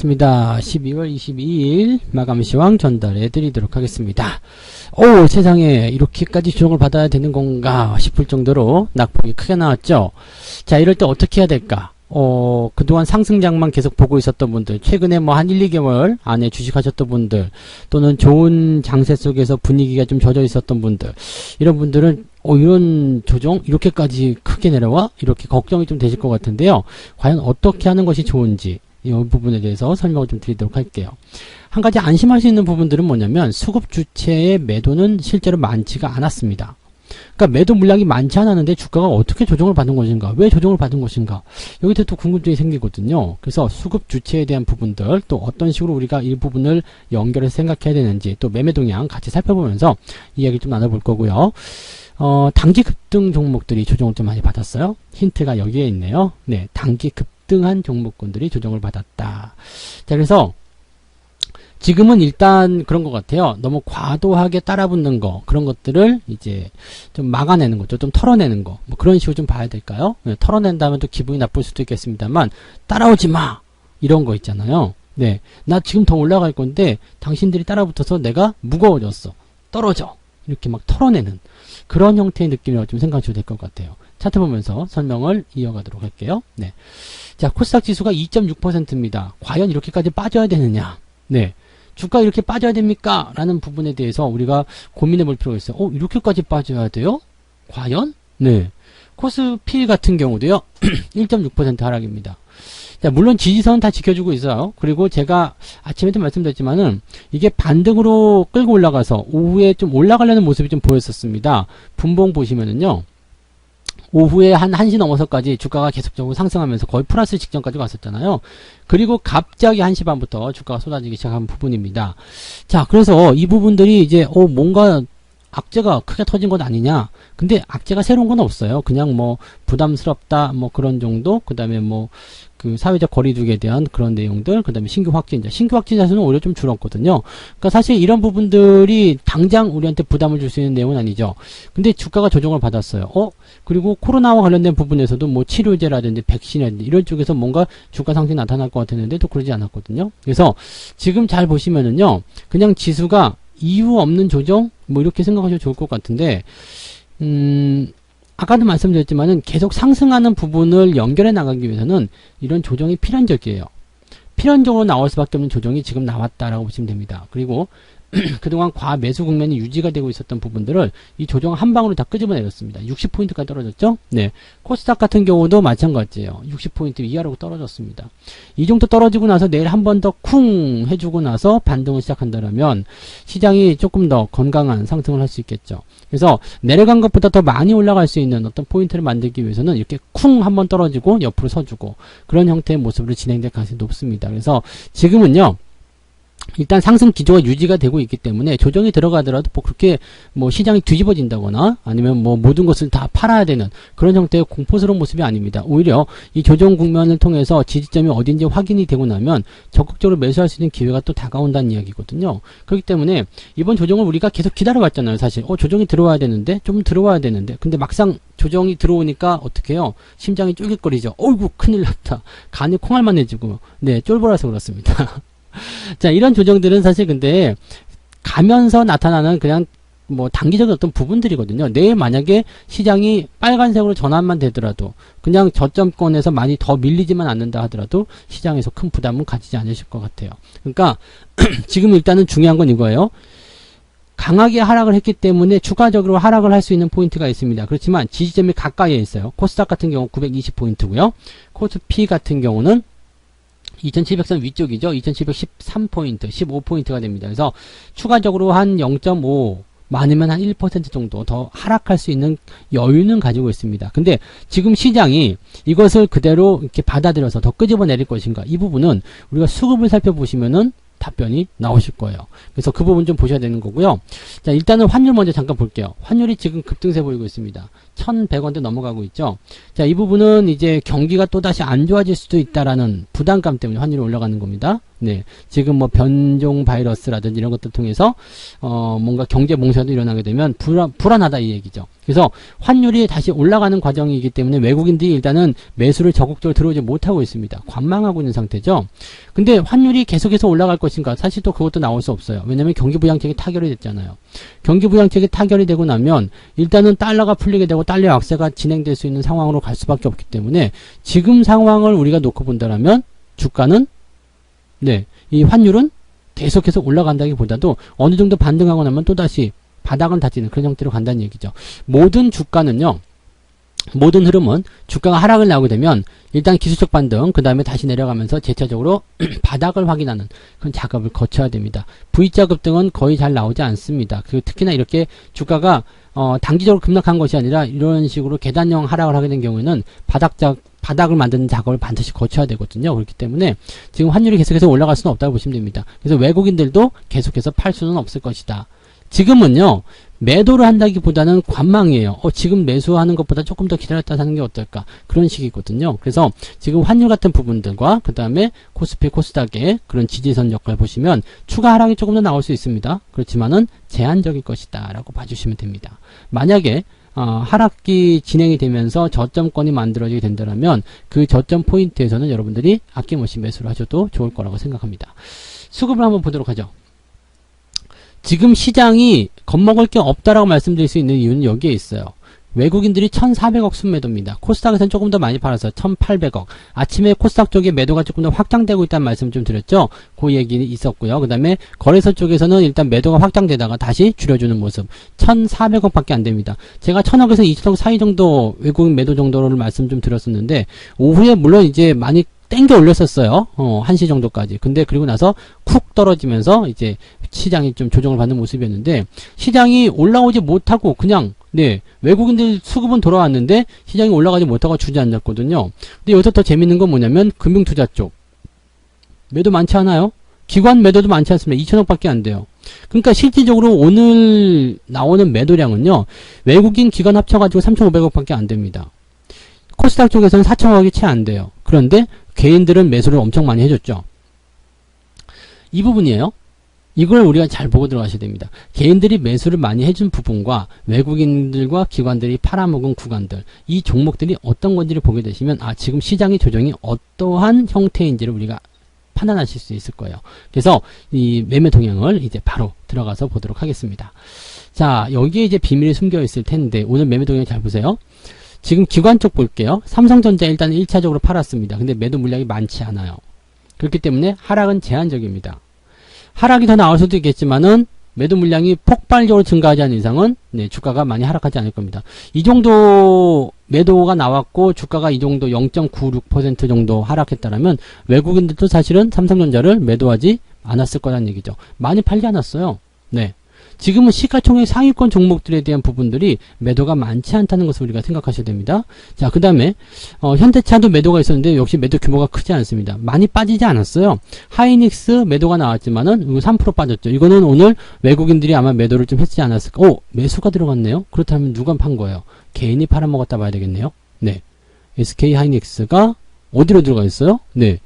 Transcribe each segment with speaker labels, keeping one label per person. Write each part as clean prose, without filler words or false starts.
Speaker 1: 반갑습니다. 12월 22일 마감시황 전달해 드리도록 하겠습니다. 오, 세상에 이렇게까지 조정을 받아야 되는 건가 싶을 정도로 낙폭이 크게 나왔죠. 자, 이럴 때 어떻게 해야 될까? 그동안 상승장만 계속 보고 있었던 분들, 최근에 뭐 한 1, 2개월 안에 주식하셨던 분들, 또는 좋은 장세 속에서 분위기가 좀 젖어 있었던 분들, 이런 분들은 이런 조정 이렇게까지 크게 내려와? 이렇게 걱정이 좀 되실 것 같은데요. 과연 어떻게 하는 것이 좋은지 이 부분에 대해서 설명을 좀 드리도록 할게요. 한 가지 안심할 수 있는 부분들은 뭐냐면 수급 주체의 매도는 실제로 많지가 않았습니다. 그러니까 매도 물량이 많지 않았는데 주가가 어떻게 조정을 받은 것인가, 왜 조정을 받은 것인가, 여기서 또 궁금증이 생기거든요. 그래서 수급 주체에 대한 부분들, 또 어떤 식으로 우리가 이 부분을 연결해서 생각해야 되는지, 또 매매 동향 같이 살펴보면서 이야기를 좀 나눠볼 거고요. 단기 급등 종목들이 조정을 좀 많이 받았어요. 힌트가 여기에 있네요. 네, 단기 급등한 종목군들이 조정을 받았다. 자, 그래서 지금은 일단 그런 것 같아요. 너무 과도하게 따라붙는 거, 그런 것들을 이제 좀 막아내는 거죠. 좀 털어내는 거. 뭐 그런 식으로 좀 봐야 될까요? 네, 털어낸다면 또 기분이 나쁠 수도 있겠습니다만, 따라오지 마! 이런 거 있잖아요. 네. 나 지금 더 올라갈 건데, 당신들이 따라붙어서 내가 무거워졌어. 떨어져. 이렇게 막 털어내는 그런 형태의 느낌이라고 좀 생각하셔도 될 것 같아요. 차트 보면서 설명을 이어가도록 할게요. 네. 자, 코스닥 지수가 2.6%입니다. 과연 이렇게까지 빠져야 되느냐? 네. 주가 이렇게 빠져야 됩니까? 라는 부분에 대해서 우리가 고민해 볼 필요가 있어요. 이렇게까지 빠져야 돼요? 과연? 네. 코스피 같은 경우도요, 1.6% 하락입니다. 자, 물론 지지선은 다 지켜주고 있어요. 그리고 제가 아침에도 말씀드렸지만은 이게 반등으로 끌고 올라가서 오후에 좀 올라가려는 모습이 좀 보였었습니다. 분봉 보시면은요, 오후에 한 1시 넘어서까지 주가가 계속적으로 상승하면서 거의 플러스 직전까지 갔었잖아요. 그리고 갑자기 1시 반부터 주가가 쏟아지기 시작한 부분입니다. 자, 그래서 이 부분들이 이제 뭔가 악재가 크게 터진 것 아니냐. 근데 악재가 새로운 건 없어요. 그냥 뭐 부담스럽다 뭐 그런 정도. 그 다음에 뭐 그 사회적 거리두기에 대한 그런 내용들, 그 다음에 신규 확진자 수는 오히려 좀 줄었거든요. 그러니까 사실 이런 부분들이 당장 우리한테 부담을 줄 수 있는 내용은 아니죠. 근데 주가가 조정을 받았어요. 그리고 코로나와 관련된 부분에서도 뭐 치료제라든지 백신이라든지 이런 쪽에서 뭔가 주가 상승이 나타날 것 같았는데 또 그러지 않았거든요. 그래서 지금 잘 보시면은요, 그냥 지수가 이유 없는 조정? 뭐 이렇게 생각하셔도 좋을 것 같은데, 아까도 말씀드렸지만은 계속 상승하는 부분을 연결해 나가기 위해서는 이런 조정이 필연적이에요. 필연적으로 나올 수밖에 없는 조정이 지금 나왔다라고 보시면 됩니다. 그리고 그동안 과매수 국면이 유지가 되고 있었던 부분들을 이 조정 한 방으로 다 끄집어내렸습니다. 60포인트까지 떨어졌죠? 네. 코스닥 같은 경우도 마찬가지예요. 60포인트 이하로 떨어졌습니다. 이 정도 떨어지고 나서 내일 한 번 더 쿵 해주고 나서 반등을 시작한다면 시장이 조금 더 건강한 상승을 할 수 있겠죠. 그래서 내려간 것보다 더 많이 올라갈 수 있는 어떤 포인트를 만들기 위해서는 이렇게 쿵 한번 떨어지고 옆으로 서주고 그런 형태의 모습으로 진행될 가능성이 높습니다. 그래서 지금은요, 일단 상승 기조가 유지가 되고 있기 때문에 조정이 들어가더라도 뭐 그렇게 뭐 시장이 뒤집어진다거나 아니면 뭐 모든 것을 다 팔아야 되는 그런 형태의 공포스러운 모습이 아닙니다. 오히려 이 조정 국면을 통해서 지지점이 어딘지 확인이 되고 나면 적극적으로 매수할 수 있는 기회가 또 다가온다는 이야기거든요. 그렇기 때문에 이번 조정을 우리가 계속 기다려봤잖아요. 사실 조정이 들어와야 되는데, 좀 들어와야 되는데, 근데 막상 조정이 들어오니까 어떻게 해요? 심장이 쫄깃거리죠. 어이구 큰일 났다. 간이 콩알만해지고, 네, 쫄보라서 그렇습니다. 자, 이런 조정들은 사실 근데 가면서 나타나는 그냥 뭐 단기적인 어떤 부분들이거든요. 내일 만약에 시장이 빨간색으로 전환만 되더라도, 그냥 저점권에서 많이 더 밀리지만 않는다 하더라도 시장에서 큰 부담은 가지지 않으실 것 같아요. 그러니까 지금 일단은 중요한 건 이거예요. 강하게 하락을 했기 때문에 추가적으로 하락을 할 수 있는 포인트가 있습니다. 그렇지만 지지점이 가까이에 있어요. 코스닥 같은 경우 920포인트고요. 코스피 같은 경우는 2700선 위쪽이죠. 2713포인트, 15포인트가 됩니다. 그래서 추가적으로 한 0.5, 많으면 한 1% 정도 더 하락할 수 있는 여유는 가지고 있습니다. 근데 지금 시장이 이것을 그대로 이렇게 받아들여서 더 끄집어 내릴 것인가, 이 부분은 우리가 수급을 살펴보시면은 답변이 나오실 거예요. 그래서 그 부분 좀 보셔야 되는 거고요. 자, 일단은 환율 먼저 잠깐 볼게요. 환율이 지금 급등세 보이고 있습니다. 1100원대 넘어가고 있죠. 자, 이 부분은 이제 경기가 또다시 안 좋아질 수도 있다라는 부담감 때문에 환율이 올라가는 겁니다. 네. 지금 뭐 변종 바이러스라든지 이런 것들 통해서, 뭔가 경제 봉쇄도 일어나게 되면 불안하다 이 얘기죠. 그래서 환율이 다시 올라가는 과정이기 때문에 외국인들이 일단은 매수를 적극적으로 들어오지 못하고 있습니다. 관망하고 있는 상태죠. 근데 환율이 계속해서 올라갈 것인가? 사실 또 그것도 나올 수 없어요. 왜냐면 경기부양책이 타결이 됐잖아요. 경기부양책이 타결이 되고 나면 일단은 달러가 풀리게 되고 달러 약세가 진행될 수 있는 상황으로 갈 수밖에 없기 때문에 지금 상황을 우리가 놓고 본다라면 주가는 네, 이 환율은 계속해서 올라간다기보다도 어느 정도 반등하고 나면 또다시 바닥을 다지는 그런 형태로 간다는 얘기죠. 모든 주가는요, 모든 흐름은 주가가 하락을 나오게 되면 일단 기술적 반등, 그 다음에 다시 내려가면서 재차적으로 바닥을 확인하는 그런 작업을 거쳐야 됩니다. V자 급등은 거의 잘 나오지 않습니다. 특히나 이렇게 주가가 단기적으로 급락한 것이 아니라 이런 식으로 계단형 하락을 하게 된 경우에는 바닥을 만드는 작업을 반드시 거쳐야 되거든요. 그렇기 때문에 지금 환율이 계속해서 올라갈 수는 없다고 보시면 됩니다. 그래서 외국인들도 계속해서 팔 수는 없을 것이다. 지금은요, 매도를 한다기보다는 관망이에요. 지금 매수하는 것보다 조금 더 기다렸다 사는 게 어떨까? 그런 식이거든요. 그래서 지금 환율 같은 부분들과 그 다음에 코스피, 코스닥의 그런 지지선 역할 보시면 추가 하락이 조금 더 나올 수 있습니다. 그렇지만은 제한적일 것이다 라고 봐주시면 됩니다. 만약에 하락기 진행이 되면서 저점권이 만들어지게 된다면 그 저점 포인트에서는 여러분들이 아낌없이 매수를 하셔도 좋을 거라고 생각합니다. 수급을 한번 보도록 하죠. 지금 시장이 겁먹을 게 없다라고 말씀드릴 수 있는 이유는 여기에 있어요. 외국인들이 1400억 순매도입니다. 코스닥에서는 조금 더 많이 팔아서 1800억. 아침에 코스닥 쪽에 매도가 조금 더 확장되고 있다는 말씀 좀 드렸죠. 그 얘기 있었고요. 그 다음에 거래소 쪽에서는 일단 매도가 확장되다가 다시 줄여주는 모습. 1400억 밖에 안 됩니다. 제가 1000억에서 2000억 사이 정도 외국인 매도 정도를 말씀 좀 드렸었는데 오후에 물론 이제 많이 땡겨 올렸었어요. 1시 정도까지. 근데 그리고 나서 쿡 떨어지면서 이제 시장이 좀 조정을 받는 모습이었는데 시장이 올라오지 못하고 그냥 네, 외국인들 수급은 돌아왔는데 시장이 올라가지 못하고 주저앉았거든요. 근데 여기서 더 재밌는 건 뭐냐면 금융투자 쪽 매도 많지 않아요? 기관 매도도 많지 않습니다. 2천억 밖에 안 돼요. 그러니까 실질적으로 오늘 나오는 매도량은요, 외국인 기관 합쳐가지고 3,500억 밖에 안 됩니다. 코스닥 쪽에서는 4천억이 채 안 돼요. 그런데 개인들은 매수를 엄청 많이 해줬죠. 이 부분이에요. 이걸 우리가 잘 보고 들어가셔야 됩니다. 개인들이 매수를 많이 해준 부분과 외국인들과 기관들이 팔아먹은 구간들, 이 종목들이 어떤 건지를 보게 되시면 지금 시장의 조정이 어떠한 형태인지를 우리가 판단하실 수 있을 거예요. 그래서 이 매매 동향을 이제 바로 들어가서 보도록 하겠습니다. 자, 여기에 이제 비밀이 숨겨 있을 텐데 오늘 매매 동향 잘 보세요. 지금 기관 쪽 볼게요. 삼성전자 일단 1차적으로 팔았습니다. 근데 매도 물량이 많지 않아요. 그렇기 때문에 하락은 제한적입니다. 하락이 더 나올 수도 있겠지만은 매도 물량이 폭발적으로 증가하지 않는 이상은 네, 주가가 많이 하락하지 않을 겁니다. 이 정도 매도가 나왔고 주가가 이 정도 0.96% 정도 하락했다라면 외국인들도 사실은 삼성전자를 매도하지 않았을 거라는 얘기죠. 많이 팔지 않았어요. 네. 지금은 시가총액 상위권 종목들에 대한 부분들이 매도가 많지 않다는 것을 우리가 생각하셔야 됩니다. 자, 그 다음에 현대차도 매도가 있었는데 역시 매도 규모가 크지 않습니다. 많이 빠지지 않았어요. 하이닉스 매도가 나왔지만은 이거 3% 빠졌죠. 이거는 오늘 외국인들이 아마 매도를 좀 했지 않았을까. 매수가 들어갔네요. 그렇다면 누가 판 거예요? 개인이 팔아먹었다 봐야 되겠네요. 네, SK 하이닉스가 어디로 들어가 있어요? 네,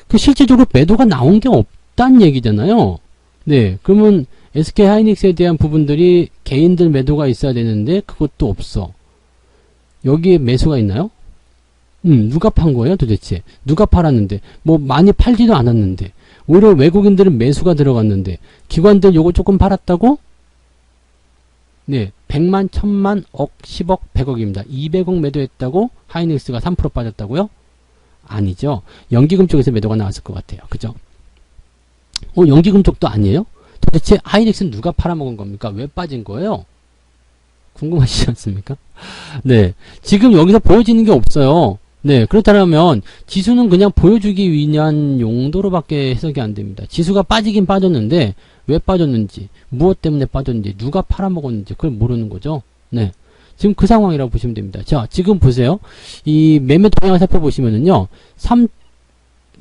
Speaker 1: 그 실질적으로 매도가 나온 게 없다는 얘기잖아요. 네, 그러면 SK 하이닉스에 대한 부분들이 개인들 매도가 있어야 되는데 그것도 없어. 여기에 매수가 있나요? 누가 판 거예요 도대체? 누가 팔았는데? 뭐 많이 팔지도 않았는데 오히려 외국인들은 매수가 들어갔는데 기관들 요거 조금 팔았다고? 네, 100만, 1000만, 억, 10억, 100억입니다. 200억 매도했다고 하이닉스가 3% 빠졌다고요? 아니죠. 연기금 쪽에서 매도가 나왔을 것 같아요. 그죠? 연기금 쪽도 아니에요? 도대체 하이닉스는 누가 팔아먹은 겁니까? 왜 빠진 거예요? 궁금하시지 않습니까? 네. 지금 여기서 보여지는 게 없어요. 네. 그렇다면 지수는 그냥 보여주기 위한 용도로밖에 해석이 안 됩니다. 지수가 빠지긴 빠졌는데 왜 빠졌는지, 무엇 때문에 빠졌는지, 누가 팔아먹었는지 그걸 모르는 거죠. 네. 지금 그 상황이라고 보시면 됩니다. 자, 지금 보세요. 이 매매 동향을 살펴보시면은요.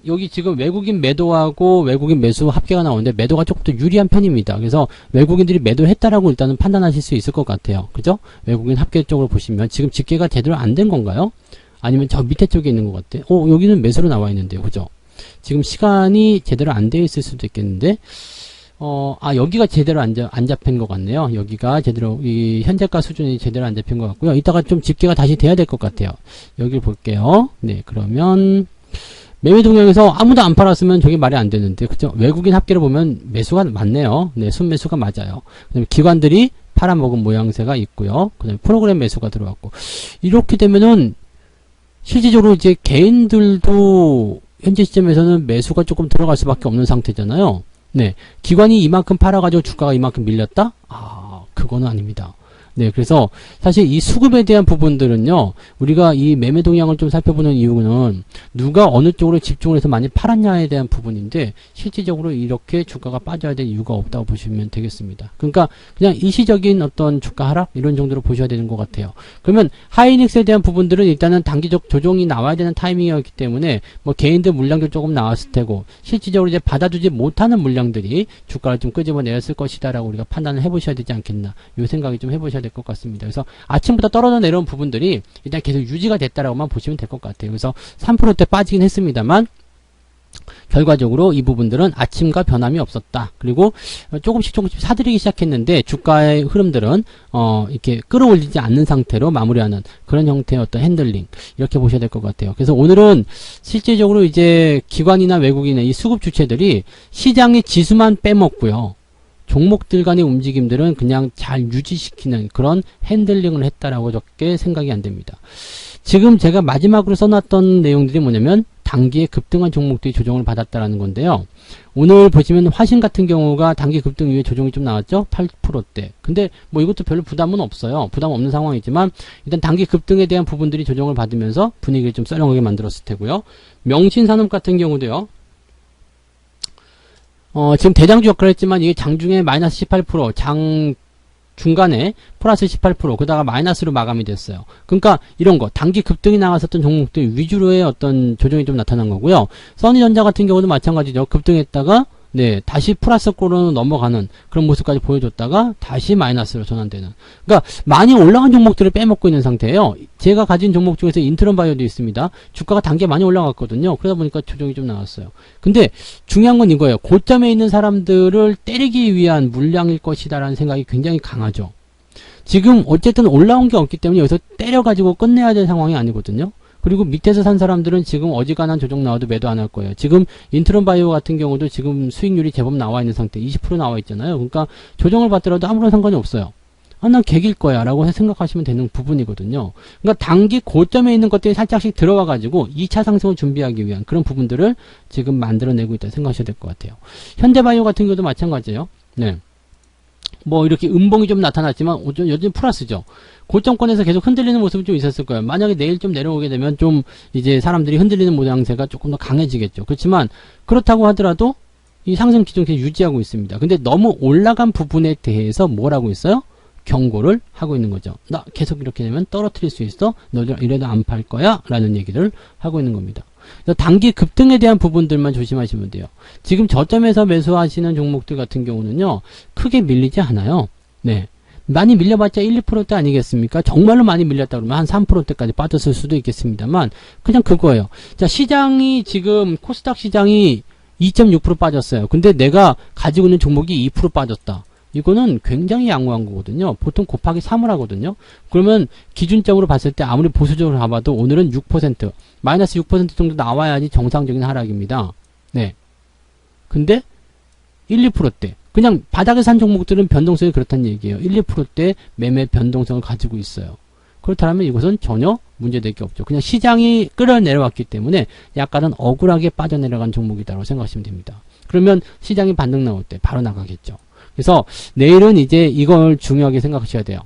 Speaker 1: 여기 지금 외국인 매도하고 외국인 매수 합계가 나오는데 매도가 조금 더 유리한 편입니다. 그래서 외국인들이 매도했다라고 일단은 판단하실 수 있을 것 같아요. 그죠? 외국인 합계 쪽으로 보시면 지금 집계가 제대로 안 된 건가요? 아니면 저 밑에 쪽에 있는 것 같아. 여기는 매수로 나와 있는데요. 그죠? 지금 시간이 제대로 안 되어 있을 수도 있겠는데, 여기가 제대로 안 잡힌 것 같네요. 여기가 제대로, 이 현재가 수준이 제대로 안 잡힌 것 같고요. 이따가 좀 집계가 다시 돼야 될 것 같아요. 여기를 볼게요. 네, 그러면, 매매 동향에서 아무도 안 팔았으면 저게 말이 안 되는데, 그죠? 외국인 합계를 보면 매수가 맞네요. 네, 순매수가 맞아요. 그 다음에 기관들이 팔아먹은 모양새가 있고요. 그 다음에 프로그램 매수가 들어왔고. 이렇게 되면은, 실질적으로 이제 개인들도 현재 시점에서는 매수가 조금 들어갈 수밖에 없는 상태잖아요. 네. 기관이 이만큼 팔아가지고 주가가 이만큼 밀렸다? 그거는 아닙니다. 네. 그래서 사실 이 수급에 대한 부분들은요, 우리가 이 매매 동향을 좀 살펴보는 이유는 누가 어느 쪽으로 집중을 해서 많이 팔았냐에 대한 부분인데, 실질적으로 이렇게 주가가 빠져야 될 이유가 없다고 보시면 되겠습니다. 그러니까 그냥 일시적인 어떤 주가 하락? 이런 정도로 보셔야 되는 것 같아요. 그러면 하이닉스에 대한 부분들은 일단은 단기적 조정이 나와야 되는 타이밍이었기 때문에 뭐 개인들 물량도 조금 나왔을 테고, 실질적으로 이제 받아주지 못하는 물량들이 주가를 좀 끄집어내었을 것이다라고 우리가 판단을 해보셔야 되지 않겠나, 이 생각이 좀 해보셔야 될 것 같습니다. 그래서 아침부터 떨어져 내려온 부분들이 일단 계속 유지가 됐다라고만 보시면 될 것 같아요. 그래서 3%대 빠지긴 했습니다만, 결과적으로 이 부분들은 아침과 변함이 없었다. 그리고 조금씩 사들이기 시작했는데 주가의 흐름들은 이렇게 끌어올리지 않는 상태로 마무리하는 그런 형태의 어떤 핸들링, 이렇게 보셔야 될 것 같아요. 그래서 오늘은 실제적으로 이제 기관이나 외국인의 이 수급 주체들이 시장의 지수만 빼먹고요, 종목들 간의 움직임들은 그냥 잘 유지시키는 그런 핸들링을 했다라고 적게 생각이 안 됩니다. 지금 제가 마지막으로 써놨던 내용들이 뭐냐면 단기에 급등한 종목들이 조정을 받았다라는 건데요. 오늘 보시면 화신 같은 경우가 단기 급등 이후에 조정이 좀 나왔죠? 8%대. 근데 뭐 이것도 별로 부담은 없어요. 부담 없는 상황이지만 일단 단기 급등에 대한 부분들이 조정을 받으면서 분위기를 좀 썰렁하게 만들었을 테고요. 명신산업 같은 경우도요. 지금 대장주 역할을 했지만 이게 장중에 마이너스 18%, 장 중간에 플러스 18%, 그다가 마이너스로 마감이 됐어요. 그러니까 이런 거 단기 급등이 나왔었던 종목들 위주로의 어떤 조정이 좀 나타난 거고요. 써니전자 같은 경우도 마찬가지죠. 급등했다가 네, 다시 플러스권으로 넘어가는 그런 모습까지 보여줬다가 다시 마이너스로 전환되는. 그러니까 많이 올라간 종목들을 빼먹고 있는 상태예요. 제가 가진 종목 중에서 인트론 바이오도 있습니다. 주가가 단계 많이 올라갔거든요. 그러다 보니까 조정이 좀 나왔어요. 근데 중요한 건 이거예요. 고점에 있는 사람들을 때리기 위한 물량일 것이다라는 생각이 굉장히 강하죠. 지금 어쨌든 올라온 게 없기 때문에 여기서 때려가지고 끝내야 될 상황이 아니거든요. 그리고 밑에서 산 사람들은 지금 어지간한 조정 나와도 매도 안 할 거예요. 지금 인트론 바이오 같은 경우도 지금 수익률이 제법 나와 있는 상태, 20% 나와 있잖아요. 그러니까 조정을 받더라도 아무런 상관이 없어요. 난 개길 거야 라고 생각하시면 되는 부분이거든요. 그러니까 단기 고점에 있는 것들이 살짝씩 들어와 가지고 2차 상승을 준비하기 위한 그런 부분들을 지금 만들어내고 있다 생각하셔야 될 것 같아요. 현대바이오 같은 경우도 마찬가지예요. 네. 뭐 이렇게 음봉이 좀 나타났지만 여전히 플러스죠. 고점권에서 계속 흔들리는 모습이 좀 있었을 거예요. 만약에 내일 좀 내려오게 되면 좀 이제 사람들이 흔들리는 모양새가 조금 더 강해지겠죠. 그렇지만 그렇다고 하더라도 이 상승 기존 계속 유지하고 있습니다. 근데 너무 올라간 부분에 대해서 뭘 하고 있어요? 경고를 하고 있는 거죠. 나 계속 이렇게 되면 떨어뜨릴 수 있어. 너 이래도 안 팔 거야 라는 얘기를 하고 있는 겁니다. 단기 급등에 대한 부분들만 조심하시면 돼요. 지금 저점에서 매수하시는 종목들 같은 경우는요, 크게 밀리지 않아요. 네. 많이 밀려봤자 1, 2%대 아니겠습니까? 정말로 많이 밀렸다 그러면 한 3%대까지 빠졌을 수도 있겠습니다만, 그냥 그거예요. 자, 시장이 지금, 코스닥 시장이 2.6% 빠졌어요. 근데 내가 가지고 있는 종목이 2% 빠졌다. 이거는 굉장히 양호한 거거든요. 보통 곱하기 3을 하거든요. 그러면 기준적으로 봤을 때 아무리 보수적으로 봐봐도 오늘은 6%, 마이너스 6% 정도 나와야지 정상적인 하락입니다. 네. 근데 1, 2%대. 그냥 바닥에 산 종목들은 변동성이 그렇다는 얘기예요. 1, 2%대 매매 변동성을 가지고 있어요. 그렇다면 이것은 전혀 문제될 게 없죠. 그냥 시장이 끌어내려왔기 때문에 약간은 억울하게 빠져내려간 종목이다라고 생각하시면 됩니다. 그러면 시장이 반등 나올 때 바로 나가겠죠. 그래서 내일은 이제 이걸 중요하게 생각하셔야 돼요.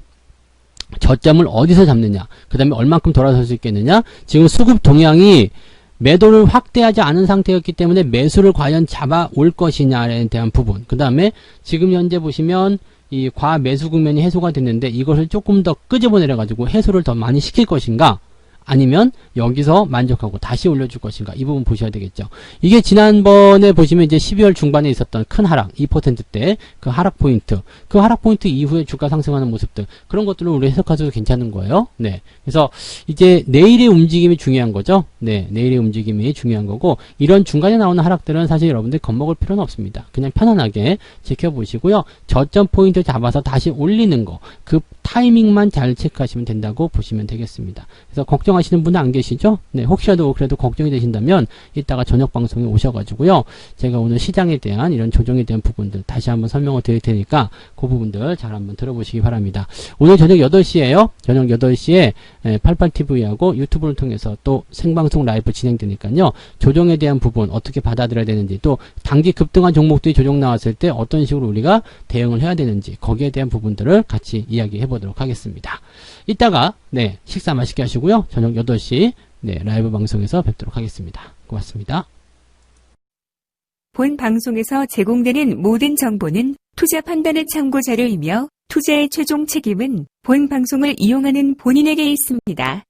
Speaker 1: 저점을 어디서 잡느냐, 그 다음에 얼만큼 돌아설 수 있겠느냐. 지금 수급 동향이 매도를 확대하지 않은 상태였기 때문에 매수를 과연 잡아올 것이냐에 대한 부분, 그 다음에 지금 현재 보시면 이 과매수 국면이 해소가 됐는데 이것을 조금 더 끄집어내려 가지고 해소를 더 많이 시킬 것인가, 아니면 여기서 만족하고 다시 올려줄 것인가, 이 부분 보셔야 되겠죠. 이게 지난번에 보시면 이제 12월 중반에 있었던 큰 하락 2%대 그 하락 포인트 이후에 주가 상승하는 모습들, 그런 것들을 우리 해석하셔도 괜찮은 거예요. 네. 그래서 이제 내일의 움직임이 중요한 거죠. 네. 내일의 움직임이 중요한 거고, 이런 중간에 나오는 하락들은 사실 여러분들이 겁먹을 필요는 없습니다. 그냥 편안하게 지켜보시고요. 저점 포인트 잡아서 다시 올리는 거, 그 타이밍만 잘 체크하시면 된다고 보시면 되겠습니다. 그래서 걱정하시는 분은 안 계시죠? 네, 혹시라도 그래도 걱정이 되신다면 이따가 저녁 방송에 오셔가지고요, 제가 오늘 시장에 대한 이런 조정에 대한 부분들 다시 한번 설명을 드릴 테니까 그 부분들 잘 한번 들어보시기 바랍니다. 오늘 저녁 8시에요. 저녁 8시에 88TV하고 유튜브를 통해서 또 생방송 라이브 진행되니까요, 조정에 대한 부분 어떻게 받아들여야 되는지, 또 단기 급등한 종목들이 조정 나왔을 때 어떤 식으로 우리가 대응을 해야 되는지, 거기에 대한 부분들을 같이 이야기해 보도록 하겠습니다. 이따가 네, 식사 맛있게 하시고요, 저녁 8시 네, 라이브 방송에서 뵙도록 하겠습니다. 고맙습니다.
Speaker 2: 본 방송에서 제공되는 모든 정보는 투자 판단의 참고 자료이며 투자의 최종 책임은 본 방송을 이용하는 본인에게 있습니다.